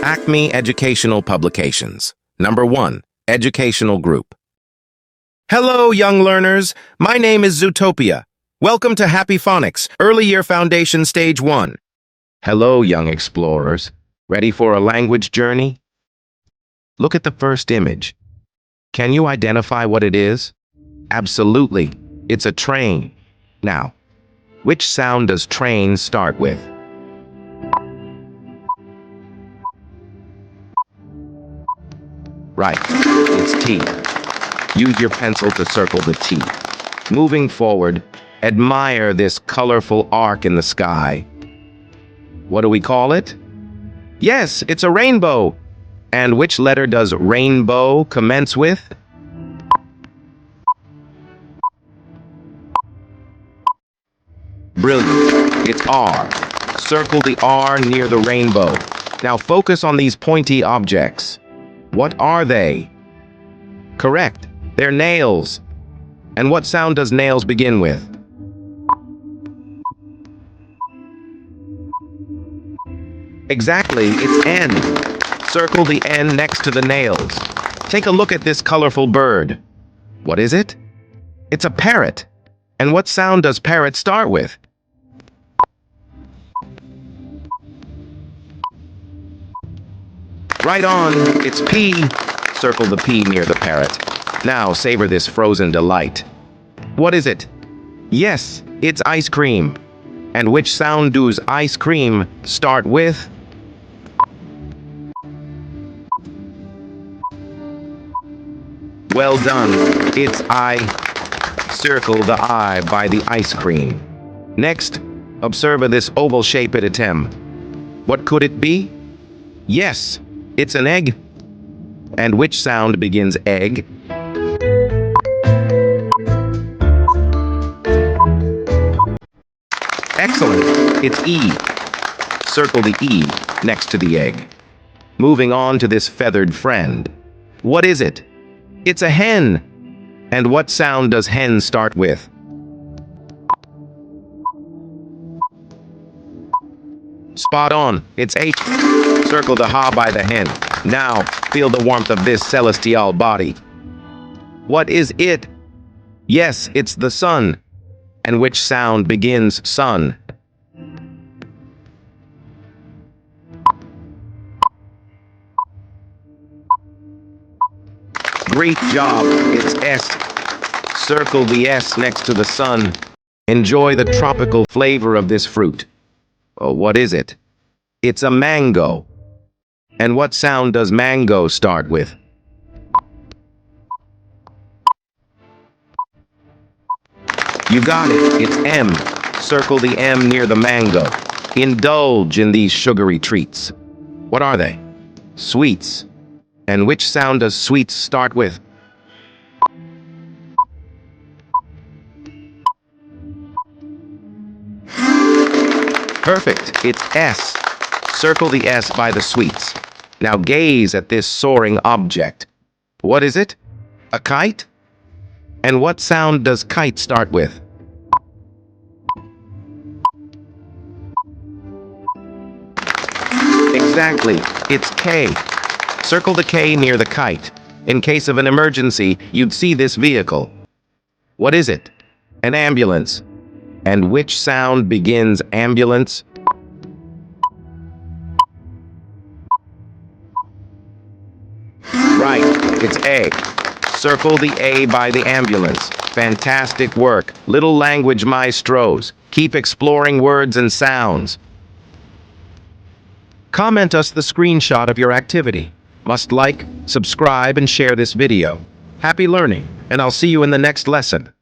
Acme Educational Publications. Number 1. Educational Group. Hello, young learners. My name is Zootopia. Welcome to Happy Phonics, Early Year Foundation Stage 1. Hello, young explorers. Ready for a language journey? Look at the first image. Can you identify what it is? Absolutely. It's a train. Now, which sound does train start with? Right, it's T. Use your pencil to circle the T. Moving forward, admire this colorful arc in the sky. What do we call it? Yes, it's a rainbow. And which letter does rainbow commence with? Brilliant. It's R. Circle the R near the rainbow. Now focus on these pointy objects. What are they? Correct. They're nails. And what sound does nails begin with? Exactly, it's N. Circle the N next to the nails. Take a look at this colorful bird. What is it? It's a parrot. And what sound does parrot start with? Right on, it's P. Circle the P near the parrot. Now savor this frozen delight. What is it? Yes, it's ice cream. And which sound does ice cream start with? Well done. It's I. Circle the I by the ice cream. Next, observe this oval-shaped item. What could it be? Yes, it's an egg. And which sound begins egg? Excellent. It's E. Circle the E next to the egg. Moving on to this feathered friend. What is it? It's a hen. And what sound does hen start with? Spot on. It's H. Circle the ha by the hen. Now, feel the warmth of this celestial body. What is it? Yes, it's the sun. And which sound begins sun? Great job. It's S. Circle the S next to the sun. Enjoy the tropical flavor of this fruit. Oh, what is it? It's a mango. And what sound does mango start with? You got it. It's M. Circle the M near the mango. Indulge in these sugary treats. What are they? Sweets. And which sound does sweets start with? Perfect. It's S. Circle the S by the sweets. Now gaze at this soaring object. What is it? A kite? And what sound does kite start with? Exactly. It's K. Circle the K near the kite. In case of an emergency, you'd see this vehicle. What is it? An ambulance. And which sound begins ambulance? Right, it's A. Circle the A by the ambulance. Fantastic work, little language maestros. Keep exploring words and sounds. Comment us the screenshot of your activity. Must like, subscribe, and share this video. Happy learning, and I'll see you in the next lesson.